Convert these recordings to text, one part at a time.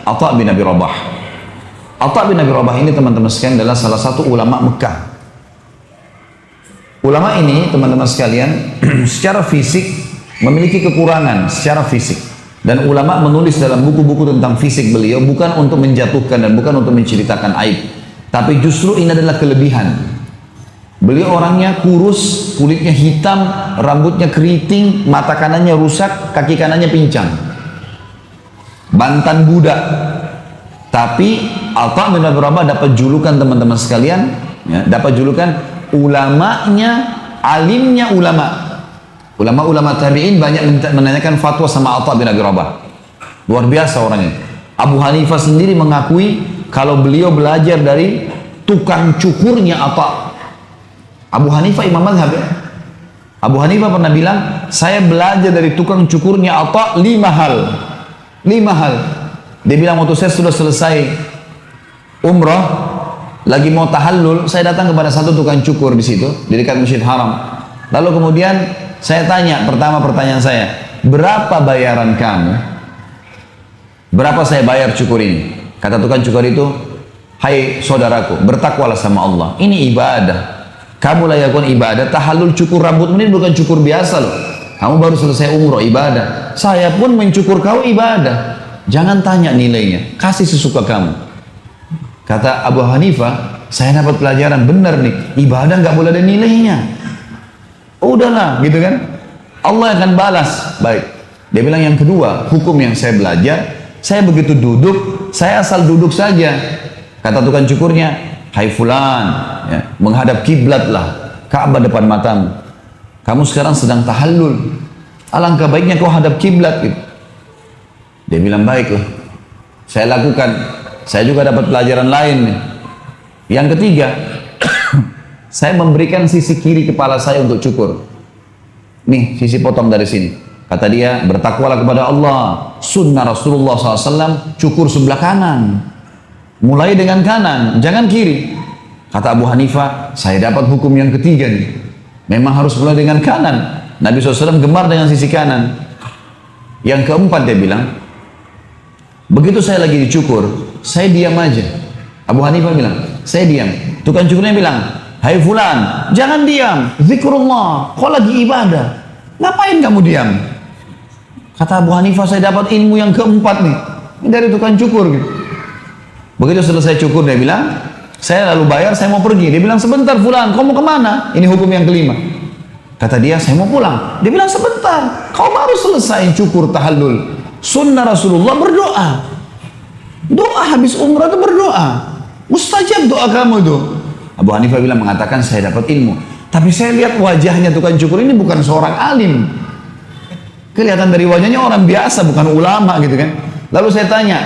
Atha bin Abi Rabah. Atha bin Abi Rabah ini teman-teman sekalian adalah salah satu ulama Mekah. Ulama ini teman-teman sekalian secara fisik memiliki kekurangan secara fisik. Dan ulama menulis dalam buku-buku tentang fisik beliau bukan untuk menjatuhkan dan bukan untuk menceritakan aib. Tapi justru ini adalah kelebihan. Beliau orangnya kurus, kulitnya hitam, rambutnya keriting, mata kanannya rusak, kaki kanannya pincang. Bantan budak. Tapi Atha bin Abi Rabah dapat julukan teman-teman sekalian, ya, dapat julukan ulamanya, alimnya ulama. Ulama-ulama tabi'in banyak menanyakan fatwa sama Atha bin Abi Rabah. Luar biasa orangnya. Abu Hanifah sendiri mengakui kalau beliau belajar dari tukang cukurnya Atha. Abu Hanifah imam mazhab ya. Abu Hanifah pernah bilang, saya belajar dari tukang cukurnya Atha 5 hal. 5 hal. Dia bilang waktu saya sudah selesai umrah, lagi mau tahallul, saya datang kepada satu tukang cukur di situ, di dekat Masjid Haram. Lalu kemudian saya tanya, pertanyaan saya, berapa bayaran kamu? Berapa saya bayar cukur ini? Kata tukang cukur itu, hai saudaraku, bertakwalah sama Allah. Ini ibadah. Kamu lakukan ibadah, tahallul cukur rambut ini bukan cukur biasa loh. Kamu baru selesai umroh, ibadah. Saya pun mencukur kau ibadah. Jangan tanya nilainya, kasih sesuka kamu. Kata Abu Hanifah, saya dapat pelajaran benar nih, ibadah nggak boleh ada nilainya. Udahlah, gitu kan? Allah akan balas. Baik. Dia bilang yang kedua, hukum yang saya belajar, saya begitu duduk, saya asal duduk saja. Kata tukang cukurnya, hai fulan, ya, menghadap kiblat lah, Ka'bah depan matamu. Kamu sekarang sedang tahallul. Alangkah baiknya kau hadap kiblat gitu. Dia bilang baiklah. Saya lakukan. Saya juga dapat pelajaran lain nih. Yang ketiga, saya memberikan sisi kiri kepala saya untuk cukur. Nih, sisi potong dari sini. Kata dia, bertakwalah kepada Allah. Sunnah Rasulullah SAW, cukur sebelah kanan. Mulai dengan kanan, jangan kiri. Kata Abu Hanifah, saya dapat hukum yang ketiga nih. Memang harus mulai dengan kanan. Nabi SAW gemar dengan sisi kanan. Yang keempat dia bilang, begitu saya lagi dicukur, saya diam aja. Abu Hanifah bilang, saya diam. Tukang cukurnya bilang, hai fulan, jangan diam. Zikrullah, kau lagi ibadah. Ngapain kamu diam? Kata Abu Hanifah, saya dapat ilmu yang keempat nih. Ini dari tukang cukur gitu. Begitu selesai cukur dia bilang, saya lalu bayar, saya mau pergi. Dia bilang, sebentar fulan, kau mau kemana? Ini hukum yang kelima. Kata dia, saya mau pulang. Dia bilang, sebentar, kau baru selesai cukur tahallul. Sunnah Rasulullah berdoa. Doa habis umrah itu berdoa. Mustajab doa kamu itu. Abu Hanifah bilang, mengatakan saya dapat ilmu. Tapi saya lihat wajahnya tukang cukur ini bukan seorang alim. Kelihatan dari wajahnya orang biasa, bukan ulama gitu kan. Lalu saya tanya,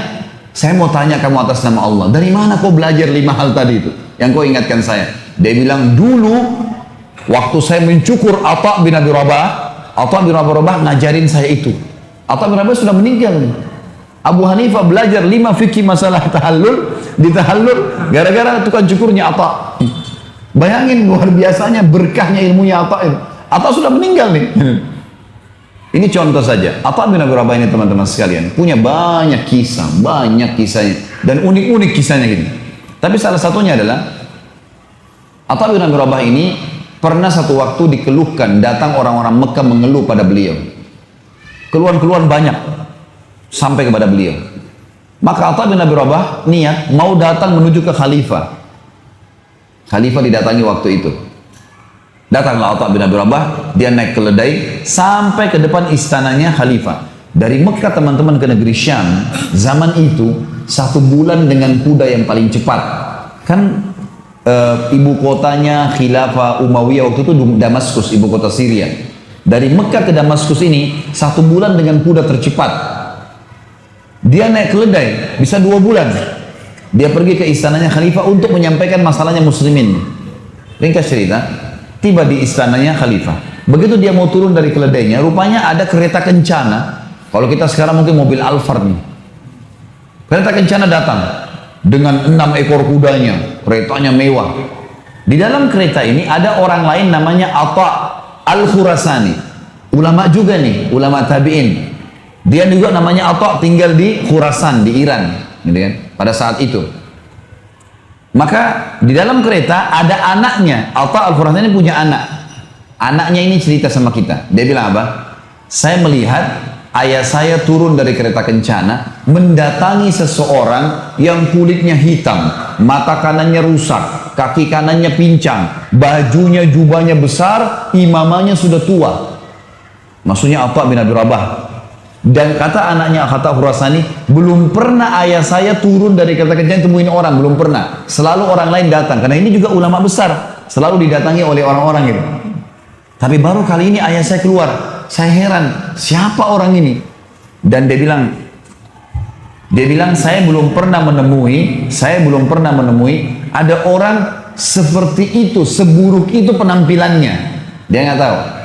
saya mau tanya kamu atas nama Allah, dari mana kau belajar 5 hal tadi itu? Yang kau ingatkan saya. Dia bilang, dulu waktu saya mencukur Atha bin Abi Rabah, Atha bin Abi Rabah ngajarin saya itu. Atha bin Abi Rabah sudah meninggal. Abu Hanifah belajar 5 fikih masalah tahallul, di tahallul gara-gara tukang cukurnya Atha. Bayangin luar biasanya berkahnya ilmunya Atha itu. Atha sudah meninggal nih. Ini contoh saja. Atha bin Abi Rabah ini teman-teman sekalian punya banyak kisahnya dan unik-unik kisahnya gitu. Tapi salah satunya adalah Atha bin Abi Rabah ini pernah satu waktu dikeluhkan, datang orang-orang Mekah mengeluh pada beliau. Keluhan-keluhan banyak sampai kepada beliau. Maka Atha bin Abi Rabah niat mau datang menuju ke khalifah. Khalifah didatangi waktu itu. Datanglah Atha bin Abi Rabah, dia naik keledai sampai ke depan istananya khalifah. Dari Mekah teman-teman ke negeri Syam, zaman itu 1 bulan dengan kuda yang paling cepat. Kan ibu kotanya Khilafah Umayyah waktu itu Damaskus, ibu kota Syria. Dari Mekah ke Damaskus ini 1 bulan dengan kuda tercepat. Dia naik keledai bisa 2 bulan. Dia pergi ke istananya khalifah untuk menyampaikan masalahnya muslimin. Ringkas cerita, tiba di istananya khalifah. Begitu dia mau turun dari keledainya, rupanya ada kereta kencana. Kalau kita sekarang mungkin mobil Alphard nih. Kereta kencana datang dengan 6 ekor kudanya, keretanya mewah. Di dalam kereta ini ada orang lain namanya Atha Al-Khurasani. Ulama juga nih, ulama tabi'in. Dia juga namanya Atha, tinggal di Khurasan, di Iran, gitu kan, pada saat itu. Maka di dalam kereta ada anaknya. Atha Al-Khurasani ini punya anak. Anaknya ini cerita sama kita. Dia bilang apa? Saya melihat ayah saya turun dari kereta kencana mendatangi seseorang yang kulitnya hitam, mata kanannya rusak, kaki kanannya pincang, bajunya jubahnya besar, imamahnya sudah tua. Maksudnya Atha bin Abi Rabah. Dan kata anaknya, kata Khurasani, belum pernah ayah saya turun dari kereta kencana temuin orang, belum pernah. Selalu orang lain datang, karena ini juga ulama besar, selalu didatangi oleh orang-orang gitu. Tapi baru kali ini ayah saya keluar, saya heran, siapa orang ini? Dan dia bilang saya belum pernah menemui ada orang seperti itu, seburuk itu penampilannya. Dia nggak tahu.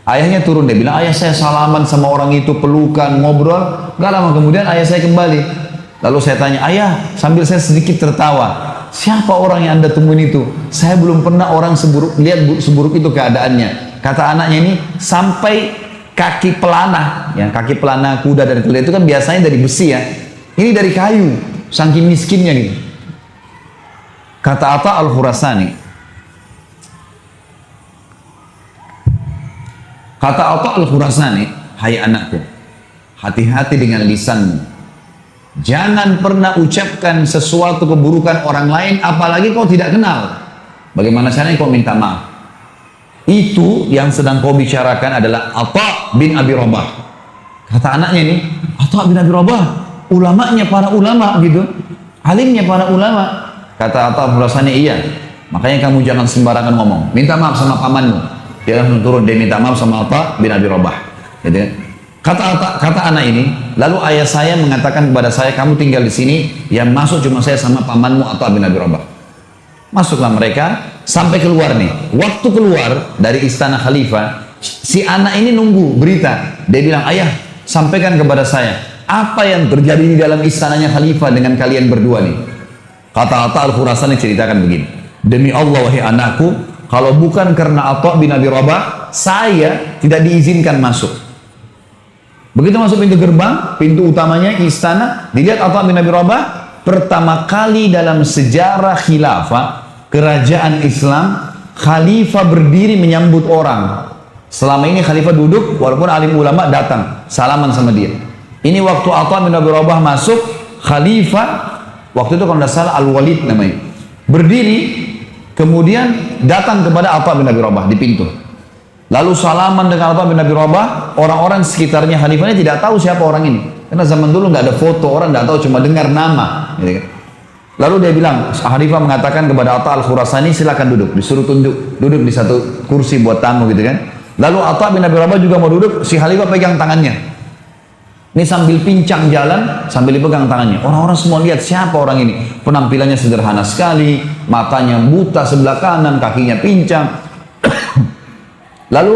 Ayahnya turun, dia bilang, ayah saya salaman sama orang itu, pelukan, ngobrol. Gak lama kemudian ayah saya kembali. Lalu saya tanya, ayah, sambil saya sedikit tertawa, siapa orang yang anda temuin itu? Saya belum pernah orang seburuk itu keadaannya. Kata anaknya ini, sampai kaki pelana, yang kaki pelana kuda dan keledai itu kan biasanya dari besi ya. Ini dari kayu, saking miskinnya gitu. Kata Atha Al-Khurasani, kata Atha Al-Khurasani, hai anakku, hati-hati dengan lisanmu. Jangan pernah ucapkan sesuatu keburukan orang lain, apalagi kau tidak kenal. Bagaimana caranya kau minta maaf? Itu yang sedang kau bicarakan adalah Atha bin Abi Rabah. Kata anaknya ini, Atha bin Abi Rabah, ulamanya para ulama gitu, alimnya para ulama. Kata Atha Al-Khurasani, iya. Makanya kamu jangan sembarangan ngomong. Minta maaf sama pamanmu. Dia langsung turun, dia minta maaf sama Atha bin Abi Rabah. Gitu. Kata anak ini, lalu ayah saya mengatakan kepada saya, kamu tinggal di sini, yang masuk cuma saya sama pamanmu Atha bin Abi Rabah. Masuklah mereka, sampai keluar nih. Waktu keluar dari istana khalifah, si anak ini nunggu berita. Dia bilang, ayah, sampaikan kepada saya, apa yang terjadi di dalam istananya khalifah dengan kalian berdua nih? Kata Atha Al-Khurasani ceritakan begini, demi Allah wahai anakku, kalau bukan karena Atha bin Abi Rabah, saya tidak diizinkan masuk. Begitu masuk pintu gerbang, pintu utamanya istana, dilihat Atha bin Abi Rabah, pertama kali dalam sejarah khilafah, kerajaan Islam, khalifah berdiri menyambut orang. Selama ini khalifah duduk, walaupun alim ulama datang, salaman sama dia. Ini waktu Atha bin Abi Rabah masuk, khalifah, waktu itu kalau tidak salah Al-Walid namanya, berdiri, kemudian datang kepada Atha bin Abi Rabah di pintu. Lalu salaman dengan Atha bin Abi Rabah, orang-orang sekitarnya khalifahnya tidak tahu siapa orang ini. Karena zaman dulu nggak ada foto, orang nggak tahu, cuma dengar nama. Gitu kan. Lalu dia bilang, khalifah mengatakan kepada Atha Al-Khurasani, silakan duduk. Disuruh duduk di satu kursi buat tamu gitu kan. Lalu Atha bin Abi Rabah juga mau duduk, si khalifah pegang tangannya. Ini sambil pincang jalan, sambil dipegang tangannya. Orang-orang semua lihat siapa orang ini. Penampilannya sederhana sekali, matanya buta sebelah kanan, kakinya pincang. Lalu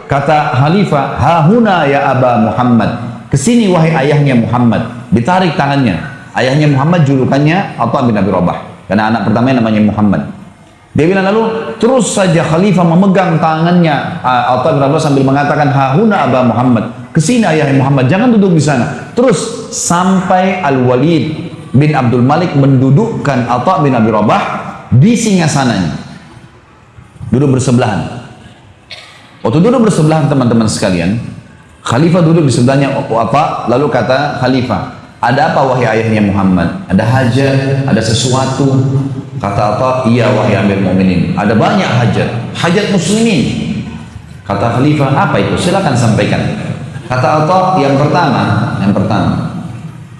kata khalifah, hahuna ya Aba Muhammad, kesini wahai ayahnya Muhammad. Ditarik tangannya. Ayahnya Muhammad julukannya Atha bin Abi Rabah, karena anak pertamanya namanya Muhammad. Dia bilang, lalu terus saja khalifah memegang tangannya Atha bin Abi Rabah sambil mengatakan, hahuna Aba Muhammad, kesini ayah Muhammad, jangan duduk di sana. Terus sampai Al-Walid bin Abdul Malik mendudukkan Atha bin Abi Rabah di singgasananya, duduk bersebelahan. Waktu duduk bersebelahan teman-teman sekalian, khalifah duduk di sebelahnya Atha, lalu kata khalifah, ada apa wahai ayahnya Muhammad? Ada hajat, ada sesuatu? Kata Atha, iya wahai Amir Mu'minin, ada banyak hajat muslimin. Kata khalifah, apa itu? Silakan sampaikan. Kata Atha, yang pertama,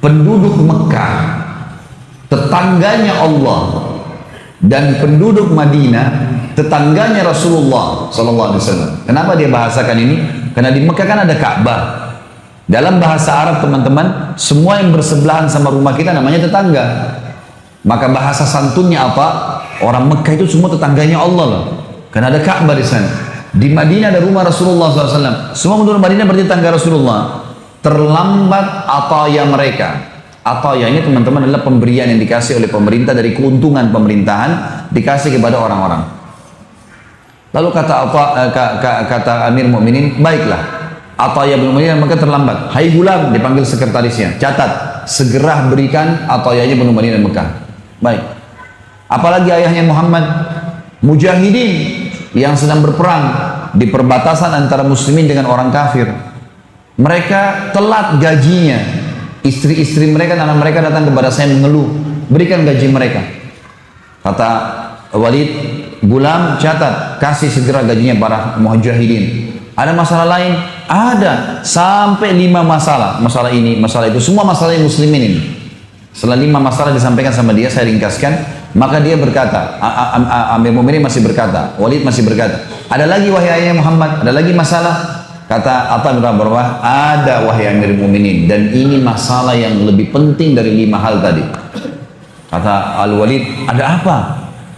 penduduk Mekah, tetangganya Allah, dan penduduk Madinah, tetangganya Rasulullah SAW. Kenapa dia bahasakan ini? Karena di Mekah kan ada Ka'bah. Dalam bahasa Arab teman-teman, semua yang bersebelahan sama rumah kita namanya tetangga. Maka bahasa santunnya apa? Orang Mekah itu semua tetangganya Allah loh. Karena ada Ka'bah di sana. Di Madinah ada rumah Rasulullah SAW. Semua penduduk Madinah berarti tetangga Rasulullah. Terlambat ataya mereka. Ataya ini teman-teman adalah pemberian yang dikasih oleh pemerintah dari keuntungan pemerintahan, dikasih kepada orang-orang. Lalu kata Amir Mu'minin, baiklah, Ataya bin Umayyah maka terlambat. Hai gulam, dipanggil sekretarisnya. Catat, segera berikan Atayanya bin Umayyah Mekah. Baik. Apalagi ayahnya Muhammad, mujahidin yang sedang berperang di perbatasan antara muslimin dengan orang kafir. Mereka telat gajinya. Istri-istri mereka dan anak mereka datang kepada saya mengeluh, berikan gaji mereka. Kata Walid, gulam catat, kasih segera gajinya para mujahidin. Ada masalah lain? Ada. Sampai 5 masalah. Masalah ini, masalah itu. Semua masalah muslimin ini. Setelah 5 masalah disampaikan sama dia, saya ringkaskan. Maka dia berkata, Amir Mu'minin masih berkata, Walid masih berkata, ada lagi wahai ayah Muhammad, ada lagi masalah? Kata Atha bin Rabah, ada wahai Amir Mu'minin. Dan ini masalah yang lebih penting dari 5 hal tadi. Kata Al-Walid, ada apa?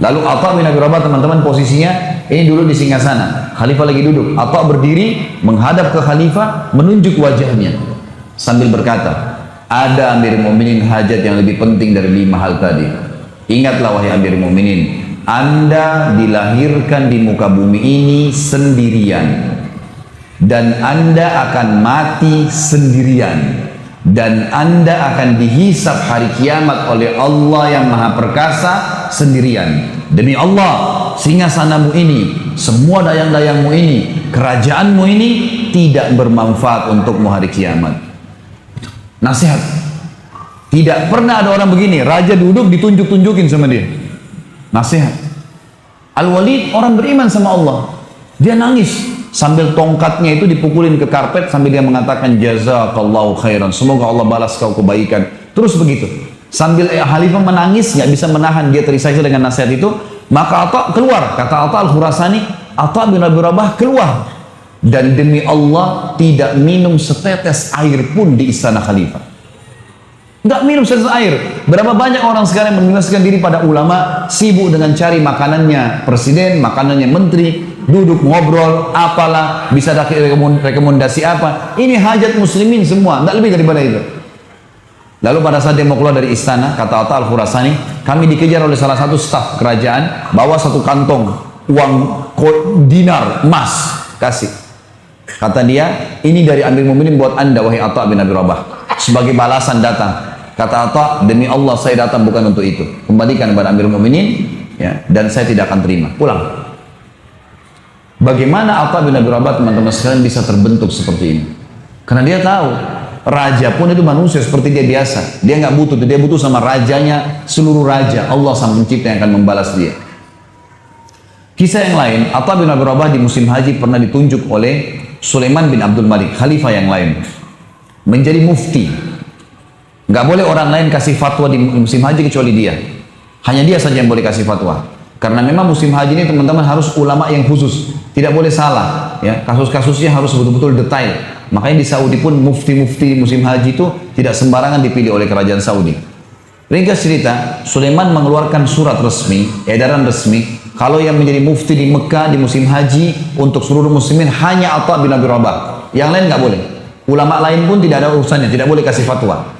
Lalu Atha bin Rabah, teman-teman, posisinya ini dulu di singgasana, khalifah lagi duduk. Atha berdiri menghadap ke khalifah, menunjuk wajahnya sambil berkata, ada Amir Mu'minin hajat yang lebih penting dari 5 hal tadi. Ingatlah wahai Amir Mu'minin, Anda dilahirkan di muka bumi ini sendirian, dan Anda akan mati sendirian, dan Anda akan dihisab hari kiamat oleh Allah yang Maha Perkasa sendirian. Demi Allah, singgasanamu ini, semua dayang-dayangmu ini, kerajaanmu ini tidak bermanfaat untukmu hari kiamat. Nasihat. Tidak pernah ada orang begini, raja duduk ditunjuk-tunjukin sama dia. Nasihat. Al-Walid orang beriman sama Allah. Dia nangis sambil tongkatnya itu dipukulin ke karpet sambil dia mengatakan jazakallahu khairan, semoga Allah balas kau kebaikan. Terus begitu. Sambil khalifah menangis, nggak bisa menahan, dia terisak dengan nasihat itu. Maka Atha keluar, kata Atha Al-Khurasani, Atha bin Abi Rabah keluar, dan demi Allah tidak minum setetes air pun di istana khalifah. Nggak minum setetes air. Berapa banyak orang sekarang menjelaskan diri pada ulama, sibuk dengan cari makanannya presiden, makanannya menteri, duduk ngobrol, apalah, bisa dapat rekomendasi apa. Ini hajat muslimin semua, nggak lebih daripada itu. Lalu pada saat dia mau keluar dari istana, kata Atha Al-Khurasani, kami dikejar oleh salah satu staf kerajaan, bawa satu kantong uang dinar emas, kasih. Kata dia, ini dari Amir Mu'minin buat anda wahai Atha bin Abi Rabah. Sebagai balasan datang. Kata Atha, demi Allah saya datang bukan untuk itu. Kembalikan kepada Amir Mu'minin, ya, dan saya tidak akan terima. Pulang. Bagaimana Atha bin Abi Rabah, teman-teman sekalian, bisa terbentuk seperti ini? Karena dia tahu, raja pun itu manusia seperti dia biasa. Dia nggak butuh, dia butuh sama rajanya, seluruh raja. Allah sang pencipta yang akan membalas dia. Kisah yang lain, Atha bin Abi Rabah di musim haji pernah ditunjuk oleh Sulaiman bin Abdul Malik, khalifah yang lain, menjadi mufti. Nggak boleh orang lain kasih fatwa di musim haji kecuali dia. Hanya dia saja yang boleh kasih fatwa. Karena memang musim haji ini teman-teman harus ulama yang khusus, tidak boleh salah. Ya, kasus-kasusnya harus betul-betul detail. Makanya di Saudi pun mufti-mufti musim haji itu tidak sembarangan dipilih oleh kerajaan Saudi. Ringkas cerita, Sulaiman mengeluarkan surat resmi, edaran resmi, kalau yang menjadi mufti di Mekah di musim haji untuk seluruh muslimin hanya Atha bin Abi Rabah. Yang lain nggak boleh. Ulama lain pun tidak ada urusannya, tidak boleh kasih fatwa.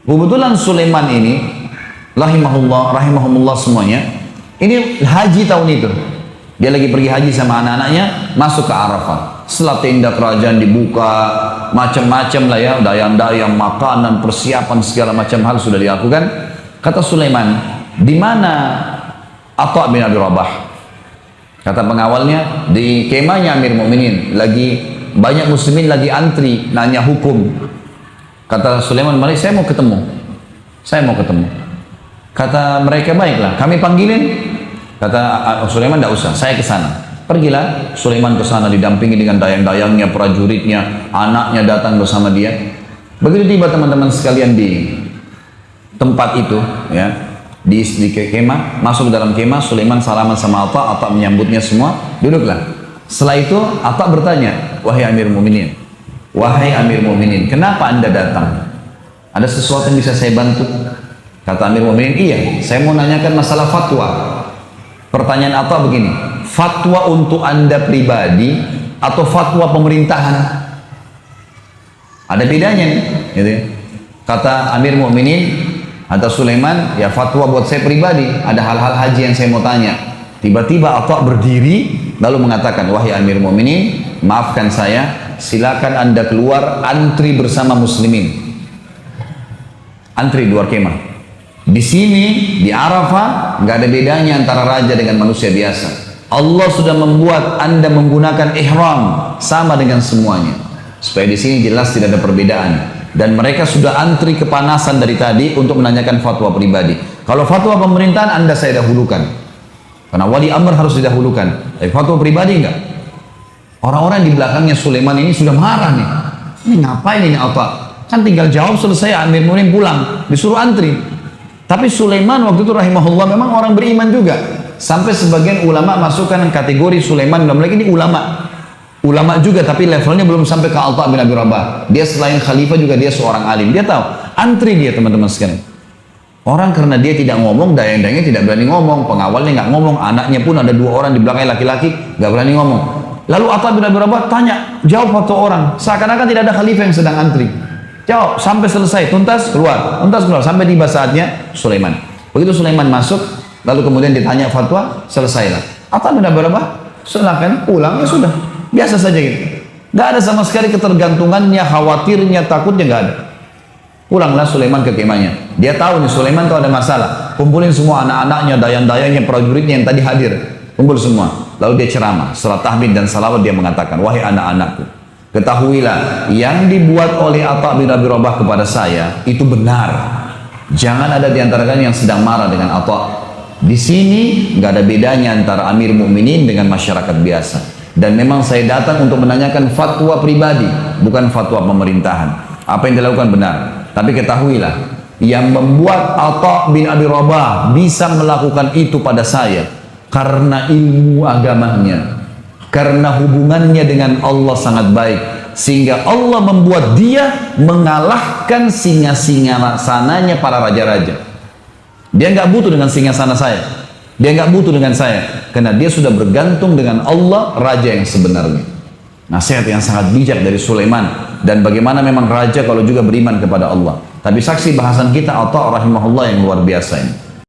Kebetulan Sulaiman ini, rahimahumullah semuanya, ini haji tahun itu. Dia lagi pergi haji sama anak-anaknya, masuk ke Arafah. Setelah tenda kerajaan dibuka, macam-macam lah ya, dayang-dayang, makanan, persiapan, segala macam hal sudah dilakukan. Kata Sulaiman, di mana Atha bin Abi Rabah? Kata pengawalnya, di kemahnya Amir Mu'minin. Lagi banyak muslimin lagi antri, nanya hukum. Kata Sulaiman, mari saya mau ketemu. Saya mau ketemu. Kata mereka, baiklah, kami panggilin. Kata Sulaiman, tidak usah, saya ke sana. Pergilah Sulaiman ke sana didampingi dengan dayang-dayangnya, prajuritnya, anaknya datang bersama dia. Begitu tiba teman-teman sekalian di tempat itu, ya, di kemah, masuk dalam kemah, Sulaiman salaman sama Atha, Atha menyambutnya semua, duduklah. Setelah itu Atha bertanya, wahai Amir Mu'minin, wahai Amir Mu'minin, kenapa anda datang? Ada sesuatu yang bisa saya bantu? Kata Amir Mu'minin, iya, saya mau nanyakan masalah fatwa. Pertanyaan Atha begini, fatwa untuk anda pribadi atau fatwa pemerintahan? Ada bedanya nih, gitu. Kata Amir Mu'minin, kata Sulaiman, ya fatwa buat saya pribadi, ada hal-hal haji yang saya mau tanya. Tiba-tiba Atha berdiri lalu mengatakan, wahai Amir Mu'minin, maafkan saya silakan anda keluar, antri bersama muslimin. Antri luar kemah. Di sini, di Arafah, nggak ada bedanya antara raja dengan manusia biasa. Allah sudah membuat anda menggunakan ihram sama dengan semuanya. Supaya di sini jelas tidak ada perbedaan. Dan mereka sudah antri kepanasan dari tadi untuk menanyakan fatwa pribadi. Kalau fatwa pemerintahan anda saya dahulukan. Karena wali amr harus didahulukan. Tapi fatwa pribadi enggak. Orang-orang di belakangnya Sulaiman ini sudah marah nih. Ini ngapain ini apa? Kan tinggal jawab selesai, Amir Mu'minin pulang, disuruh antri. Tapi Sulaiman waktu itu rahimahullah memang orang beriman juga. Sampai sebagian ulama masukkan kategori Sulaiman dalam lagi ini ulama. Ulama juga tapi levelnya belum sampai ke Atha bin Abi Rabah. Dia selain khalifah juga dia seorang alim. Dia tahu, antri dia teman-teman sekalian. Orang karena dia tidak ngomong, dayang-dayangnya tidak berani ngomong, pengawalnya nggak ngomong, anaknya pun ada 2 orang di belakang laki-laki nggak berani ngomong. Lalu Atha bin Abi Rabah tanya, jawab fatwa orang, seakan-akan tidak ada khalifah yang sedang antri. Jawab sampai selesai, tuntas keluar sampai tiba saatnya Sulaiman. Begitu Sulaiman masuk, lalu kemudian ditanya fatwa, selesailah. Atha bin Abi Rabah silakan pulang, ya sudah, biasa saja gitu. Nggak ada sama sekali ketergantungannya, khawatirnya, takutnya nggak ada. Pulanglah Sulaiman ke kemahnya. Dia tahu nih Sulaiman tuh ada masalah. Kumpulin semua anak-anaknya, dayang-dayangnya, prajuritnya yang tadi hadir. Kumpul semua. Lalu dia ceramah, setelah tahmid dan salawat dia mengatakan, wahai anak-anakku, ketahuilah yang dibuat oleh Atha bin Abi Rabah kepada saya itu benar. Jangan ada di antara kalian yang sedang marah dengan Atha. Di sini nggak ada bedanya antara Amir Mu'minin dengan masyarakat biasa. Dan memang saya datang untuk menanyakan fatwa pribadi, bukan fatwa pemerintahan. Apa yang dilakukan benar. Tapi ketahuilah, yang membuat Atha bin Abi Rabah bisa melakukan itu pada saya karena ilmu agamanya, karena hubungannya dengan Allah sangat baik, sehingga Allah membuat dia mengalahkan singa-singa sananya para raja-raja. Dia nggak butuh dengan singasana saya, dia nggak butuh dengan saya, karena dia sudah bergantung dengan Allah, raja yang sebenarnya. Nasihat yang sangat bijak dari Sulaiman, dan bagaimana memang raja kalau juga beriman kepada Allah. Tapi saksi bahasan kita Atha rahimahullah yang luar biasa ini.